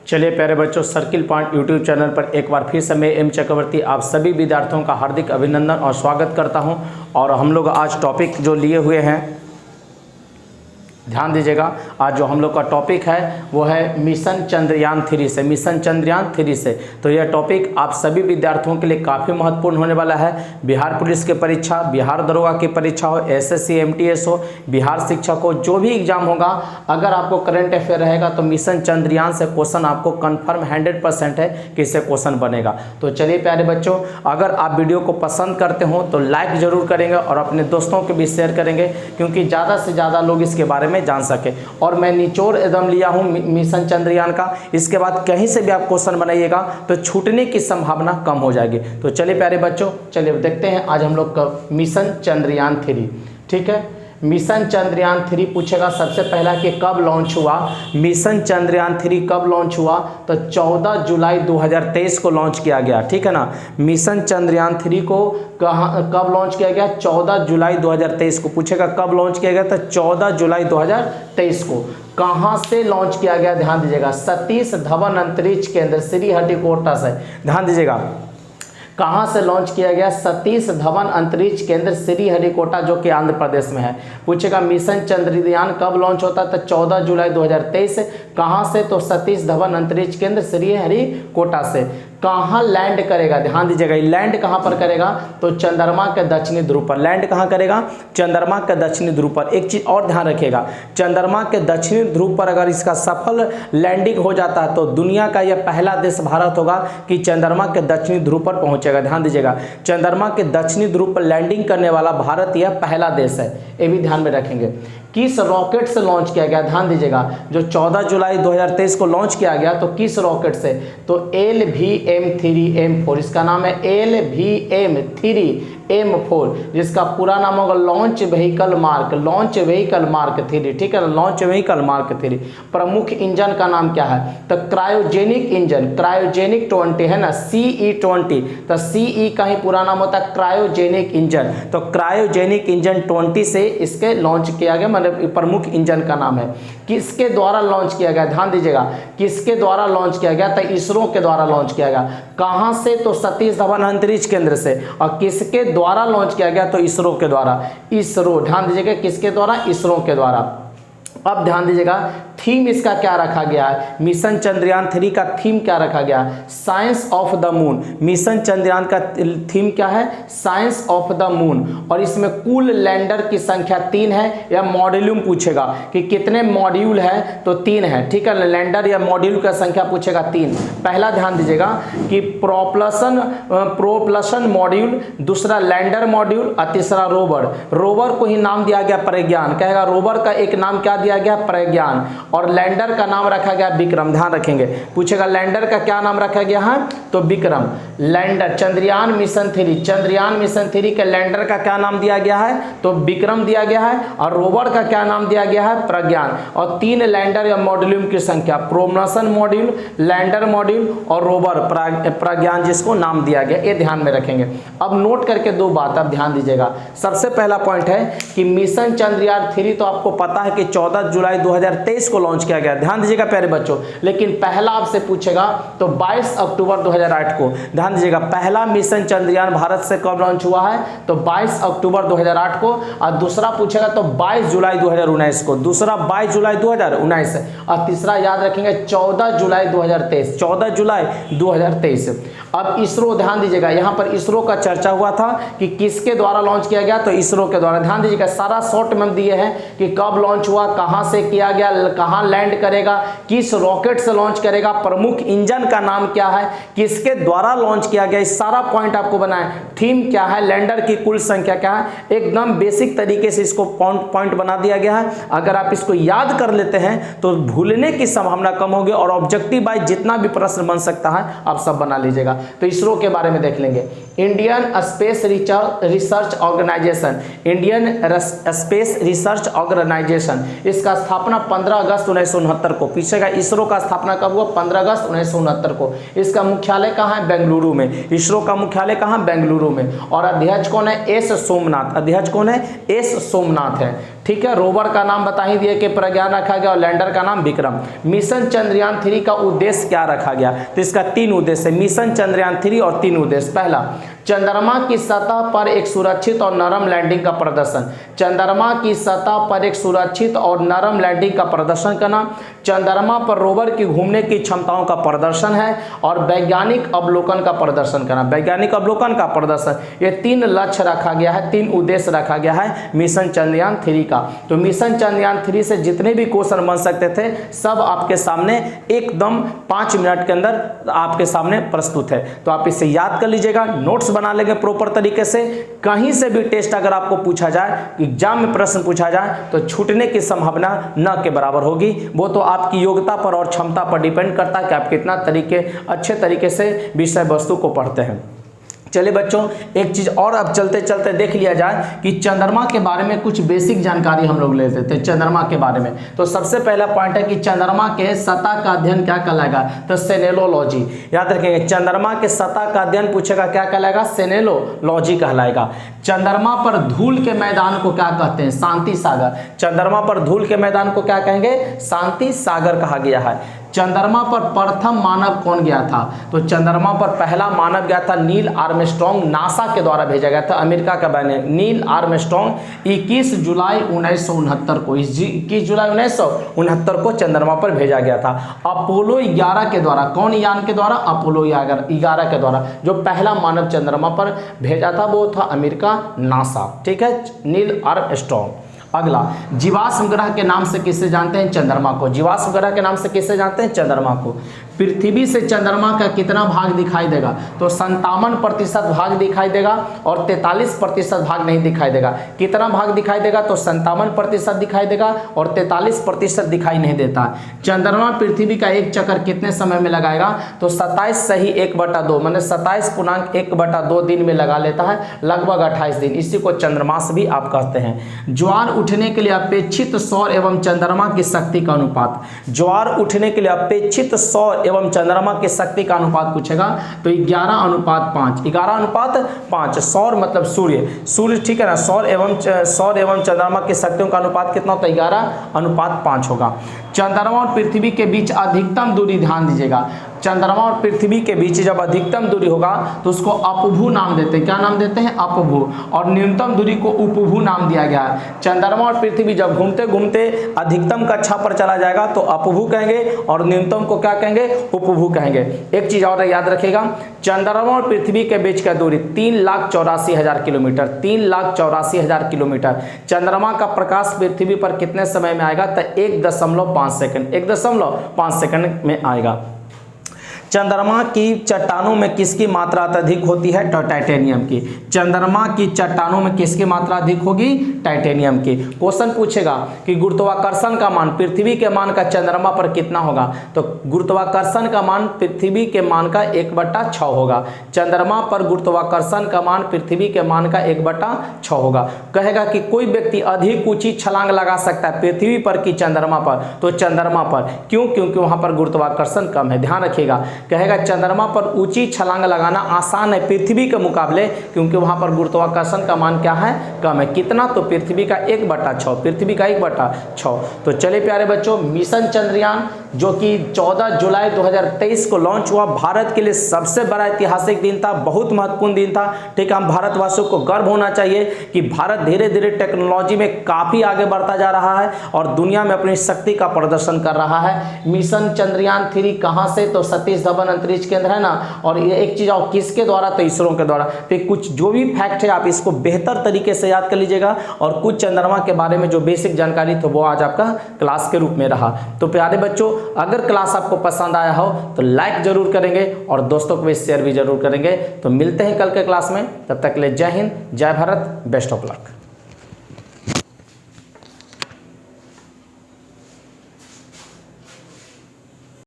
चलिए प्यारे बच्चों, सर्किल पॉइंट यूट्यूब चैनल पर एक बार फिर से मैं एम चक्रवर्ती आप सभी विद्यार्थियों का हार्दिक अभिनंदन और स्वागत करता हूं। और हम लोग आज टॉपिक जो लिए हुए हैं, ध्यान दीजिएगा, आज जो हम लोग का टॉपिक है वो है मिशन चंद्रयान 3 से, मिशन चंद्रयान 3 से। तो यह टॉपिक आप सभी विद्यार्थियों के लिए काफ़ी महत्वपूर्ण होने वाला है। बिहार पुलिस की परीक्षा, बिहार दरोगा की परीक्षा हो, एसएससी एमटीएस हो, बिहार शिक्षक हो, जो भी एग्जाम होगा, अगर आपको करंट अफेयर रहेगा तो मिशन चंद्रयान से क्वेश्चन आपको कन्फर्म 100% है कि इससे क्वेश्चन बनेगा। तो चलिए प्यारे बच्चों, अगर आप वीडियो को पसंद करते हो तो लाइक ज़रूर करेंगे और अपने दोस्तों को भी शेयर करेंगे, क्योंकि ज़्यादा से ज़्यादा लोग इसके बारे में जान सके। और मैं निचोड़ एकदम लिया हूं मिशन चंद्रयान का, इसके बाद कहीं से भी आप क्वेश्चन बनाइएगा तो छूटने की संभावना कम हो जाएगी। तो चलिए प्यारे बच्चों, चलिए देखते हैं आज हम लोग का मिशन चंद्रयान 3। ठीक है, मिशन चंद्रयान 3 पूछेगा सबसे पहला कि कब लॉन्च हुआ। मिशन चंद्रयान 3 कब लॉन्च हुआ? तो 14 जुलाई 2023 को लॉन्च किया गया। ठीक है ना, मिशन चंद्रयान 3 को कब लॉन्च किया गया? 14 जुलाई 2023 को पूछेगा कब लॉन्च किया गया, तो 14 जुलाई 2023 को। कहाँ से लॉन्च किया गया? ध्यान दीजिएगा, सतीश धवन अंतरिक्ष केंद्र श्रीहरिकोटा से। ध्यान दीजिएगा, कहाँ से लॉन्च किया गया? सतीश धवन अंतरिक्ष केंद्र श्रीहरिकोटा, जो कि आंध्र प्रदेश में है। पूछेगा मिशन चंद्रयान कब लॉन्च होता है? तो 14 जुलाई 2023। कहाँ से? तो सतीश धवन अंतरिक्ष केंद्र श्रीहरिकोटा से। कहाँ लैंड करेगा? ध्यान दीजिएगा, लैंड कहाँ पर करेगा? तो चंद्रमा के दक्षिणी ध्रुव पर। लैंड कहाँ करेगा? चंद्रमा के दक्षिणी ध्रुव पर। एक चीज और ध्यान रखिएगा, चंद्रमा के दक्षिणी ध्रुव पर अगर इसका सफल लैंडिंग हो जाता है तो दुनिया का यह पहला देश भारत होगा कि चंद्रमा के दक्षिणी ध्रुव पर पहुंचेगा। ध्यान दीजिएगा, चंद्रमा के दक्षिणी ध्रुव पर लैंडिंग करने वाला भारत यह पहला देश है, ये भी ध्यान में रखेंगे। किस रॉकेट से लॉन्च किया गया? ध्यान दीजिएगा, जो 14 जुलाई 2023 को लॉन्च किया गया, तो किस रॉकेट से? तो LVM-3M4, इसका नाम है LVM-3M4, जिसका पूरा नाम होगा लॉन्च व्हीकल मार्क 3। ठीक है, लॉन्च व्हीकल मार्क 3। प्रमुख इंजन का नाम क्या है? तो क्रायोजेनिक इंजन, क्रायोजेनिक 20 है ना, CE20। तो CE का ही पूरा नाम होता है क्रायोजेनिक इंजन। तो क्रायोजेनिक इंजन 20 से इसके लॉन्च किया गया, मतलब प्रमुख इंजन का नाम है। किसके द्वारा लॉन्च किया गया? ध्यान दीजिएगा, किसके द्वारा लॉन्च किया गया? तो इसरो के द्वारा लॉन्च किया गया। कहां से? तो सतीश धवन अंतरिक्ष केंद्र से। और किसके द्वारा लॉन्च किया गया? तो इसरो के द्वारा। इसरो, ध्यान दीजिएगा, किसके द्वारा? इसरो के द्वारा। अब ध्यान दीजिएगा, थीम इसका क्या रखा गया है? मिशन चंद्रयान 3 का थीम क्या रखा गया? Science of the moon. Mission Chandrayaan का थीम क्या है? Science of the moon. और इसमें कुल लैंडर की संख्या 3 है, या मॉड्यूल पूछेगा कि कितने मॉड्यूल है, तो 3 है। ठीक है, लैंडर या मॉड्यूल का संख्या पूछेगा 3। पहला ध्यान दीजिएगा कि प्रोपल्शन मॉड्यूल, दूसरा लैंडर मॉड्यूल और तीसरा रोवर। रोवर को ही नाम दिया गया प्रज्ञान, कहेगा रोवर का एक नाम क्या दिया गया? प्रज्ञान। और लैंडर का नाम रखा गया विक्रम। ध्यान रखेंगे, पूछेगा लैंडर का क्या नाम रखा गया है? तो Vikram. Lander Chandrayaan mission 3, Chandrayaan mission 3 के लैंडर का क्या नाम दिया गया है? तो विक्रम दिया गया है। और रोवर का क्या नाम दिया गया है? प्रज्ञान। और 3 लैंडर या मॉड्यूल की संख्या, प्रोपल्शन मॉड्यूल, लैंडर मॉड्यूल और रोवर प्रज्ञान, जिसको नाम दिया गया। ये ध्यान में रखेंगे। अब नोट करके 2 बात अब ध्यान दीजिएगा। सबसे पहला पॉइंट है कि मिशन चंद्रयान 3 तो आपको पता है कि 14 जुलाई 2023 को लॉन्च किया गया। ध्यान दीजिएगा प्यारे बच्चों, लेकिन पहला आपसे पूछेगा तो 22 अक्टूबर 2008 को। ध्यान दीजिएगा, पहला मिशन चंद्रयान भारत से कब लॉन्च हुआ है? तो 22 अक्टूबर 2008 को। और दूसरा पूछेगा तो 22 जुलाई 2019 को। दूसरा 22 जुलाई 2019 और तीसरा याद रखेंगे 14 जुलाई 2023, 14 जुलाई 2023। अब इसरो, ध्यान दीजिएगा, यहाँ पर इसरो का चर्चा हुआ था कि किसके द्वारा लॉन्च किया गया? तो इसरो के द्वारा। ध्यान दीजिएगा, सारा शॉर्ट में दिए हैं कि कब लॉन्च हुआ, कहाँ से किया गया, कहाँ लैंड करेगा, किस रॉकेट से लॉन्च करेगा, प्रमुख इंजन का नाम क्या है, किसके द्वारा लॉन्च किया गया, इस सारा पॉइंट आपको बनाए। थीम क्या है, लैंडर की कुल संख्या क्या है, एकदम बेसिक तरीके से इसको पॉइंट बना दिया गया है। अगर आप इसको याद कर लेते हैं तो भूलने की संभावना कम होगी, और ऑब्जेक्टिव वाइज जितना भी प्रश्न बन सकता है आप सब बना लीजिएगा। तो इसरो के बारे में देख लेंगे। Indian space research organization, Indian space research organization, इसका स्थापना 15 अगस्त 1969 को। पीछे का इसरो का स्थापना कब हुआ? 15 अगस्त 1969 को। इसका मुख्यालय कहाँ है? बेंगलुरु में। इसरो का मुख्यालय कहाँ? बेंगलुरु में। और अध्यक्ष कौन है? एस सोमनाथ। अध्यक्ष कौन है? एस सोमनाथ है। ठीक है, रोवर का नाम बता ही दिए कि प्रज्ञान रखा गया और लैंडर का नाम विक्रम। मिशन चंद्रयान 3 का उद्देश्य क्या रखा गया, तो इसका 3 उद्देश्य है, मिशन चंद्रयान 3 और 3 उद्देश्य। पहला, चंद्रमा की सतह पर एक सुरक्षित और नरम लैंडिंग का प्रदर्शन, चंद्रमा की सतह पर एक सुरक्षित और नरम लैंडिंग का प्रदर्शन करना, चंद्रमा पर रोवर की घूमने की क्षमताओं का प्रदर्शन है, और वैज्ञानिक अवलोकन का प्रदर्शन करना, वैज्ञानिक अवलोकन का प्रदर्शन। ये 3 लक्ष्य रखा गया है, 3 उद्देश्य रखा गया है मिशन चंद्रयान 3 का। तो मिशन चंद्रयान 3 से जितने भी क्वेश्चन बन सकते थे सब आपके सामने एकदम 5 मिनट के अंदर आपके सामने प्रस्तुत है। तो आप इसे याद कर लीजिएगा, नोट्स बना लेंगे प्रॉपर तरीके से। कहीं से भी टेस्ट अगर आपको पूछा जाए, एग्जाम में प्रश्न पूछा जाए, तो छूटने की संभावना न के बराबर होगी। वो तो आपकी योग्यता पर और क्षमता पर डिपेंड करता है कि आप कितना अच्छे तरीके से विषय वस्तु को पढ़ते हैं। चलिए बच्चों, एक चीज और अब चलते चलते देख लिया जाए कि चंद्रमा के बारे में कुछ बेसिक जानकारी हम लोग लेते थे चंद्रमा के बारे में। तो सबसे पहला पॉइंट है कि चंद्रमा के सतह का अध्ययन क्या कहलाएगा, तो सेनेलोलॉजी। याद रखेंगे, चंद्रमा के सतह का अध्ययन पूछेगा क्या कहलाएगा, सेनेलोलॉजी कहलाएगा। चंद्रमा पर धूल के मैदान को क्या कहते हैं, शांति सागर। चंद्रमा पर धूल के मैदान को क्या कहेंगे, शांति सागर कहा गया है। चंद्रमा पर प्रथम मानव कौन गया था, तो चंद्रमा पर पहला मानव गया था नील आर्मस्ट्रांग, नासा के द्वारा भेजा गया था, अमेरिका का बने नील आर्मस्ट्रांग 21 जुलाई 1969 को, 21 जुलाई 1969 को चंद्रमा पर भेजा गया था। अपोलो 11 के द्वारा, कौन यान के द्वारा, अपोलो 11 के द्वारा जो पहला मानव चंद्रमा पर भेजा था वो था अमेरिका, नासा। ठीक है, नील आर्मस्ट्रांग। अगला, जीवाश्म ग्रह के नाम से किसे जानते हैं, चंद्रमा को। जीवाश्म ग्रह के नाम से किसे जानते हैं, चंद्रमा को। पृथ्वी से चंद्रमा का कितना भाग दिखाई देगा, तो 57% भाग दिखाई देगा और 43% भाग नहीं दिखाई देगा। कितना भाग दिखाई देगा, तो 57% दिखाई देगा और 43% दिखाई नहीं देता। चंद्रमा पृथ्वी का एक चक्कर कितने समय में लगाएगा, तो 27 सही 1/2 मैंने 27.1/2 दिन में लगा लेता है, लगभग 28 दिन। इसी को चंद्रमास भी आप कहते हैं। ज्वार उठने के लिए अपेक्षित सौर एवं चंद्रमा की शक्ति का अनुपात, ज्वार उठने के लिए अपेक्षित सौर एवं चंद्रमा की शक्ति का अनुपात पूछेगा तो 11:5, 11:5। सौर मतलब सूर्य, ठीक है ना, सौर एवं चंद्रमा की शक्तियों का अनुपात कितना होता है, 11:5 होगा। चंद्रमा और पृथ्वी के बीच अधिकतम दूरी, ध्यान दीजिएगा, चंद्रमा और पृथ्वी के बीच जब अधिकतम दूरी होगा तो उसको अपभू नाम देते हैं। क्या नाम देते हैं, अपभू। और न्यूनतम दूरी को उपभू नाम दिया गया है। चंद्रमा और पृथ्वी जब घूमते घूमते अधिकतम कक्षा पर चला जाएगा तो अपभू कहेंगे और न्यूनतम को क्या कहेंगे, उपभू कहेंगे। एक चीज और याद रखिएगा, चंद्रमा और पृथ्वी के बीच का दूरी 3,84,000 किलोमीटर, 3,84,000 किलोमीटर। चंद्रमा का प्रकाश पृथ्वी पर कितने समय में आएगा, तो 1.5 सेकंड, 1.5 सेकंड में आएगा। चंद्रमा की चट्टानों में किसकी मात्रा अत्यधिक होती है, तो टाइटेनियम की। चंद्रमा की चट्टानों में किसकी मात्रा अधिक होगी, टाइटेनियम की। क्वेश्चन पूछेगा कि गुरुत्वाकर्षण का मान पृथ्वी के मान का चंद्रमा पर कितना होगा, तो गुरुत्वाकर्षण का मान पृथ्वी के मान का 1/6 होगा। चंद्रमा पर गुरुत्वाकर्षण का मान पृथ्वी के मान का 1/6 होगा। कहेगा कि कोई व्यक्ति अधिक ऊंची छलांग लगा सकता है पृथ्वी पर कि चंद्रमा पर, तो चंद्रमा पर। क्यों, क्योंकि वहां पर गुरुत्वाकर्षण कम है। ध्यान रखिएगा, कहेगा चंद्रमा पर ऊंची छलांग लगाना आसान है पृथ्वी के मुकाबले, क्योंकि वहां पर गुरुत्वाकर्षण का मान क्या है, कम है। कितना, तो पृथ्वी का 1/6, पृथ्वी का 1/6। तो चलिए प्यारे बच्चों, मिशन चंद्रयान जो कि 14 जुलाई 2023 को लॉन्च हुआ, भारत के लिए सबसे बड़ा ऐतिहासिक दिन था, बहुत महत्वपूर्ण दिन था। ठीक है, हम भारतवासियों को गर्व होना चाहिए कि भारत धीरे धीरे टेक्नोलॉजी में काफी आगे बढ़ता जा रहा है और दुनिया में अपनी शक्ति का प्रदर्शन कर रहा है। मिशन चंद्रयान 3 कहां से, तो सतीश धवन अंतरिक्ष केंद्र है ना, और ये एक चीज और किसके द्वारा, तो इसरो के द्वारा। तो कुछ जो भी फैक्ट है आप इसको बेहतर तरीके से याद कर लीजिएगा, और कुछ चंद्रमा के बारे में जो बेसिक जानकारी थी वो आज आपका क्लास के रूप में रहा। तो प्यारे बच्चों, अगर क्लास आपको पसंद आया हो तो लाइक जरूर करेंगे और दोस्तों को भी शेयर भी जरूर करेंगे। तो मिलते हैं कल के क्लास में, तब तक के लिए जय हिंद, जय भारत, बेस्ट ऑफ लक।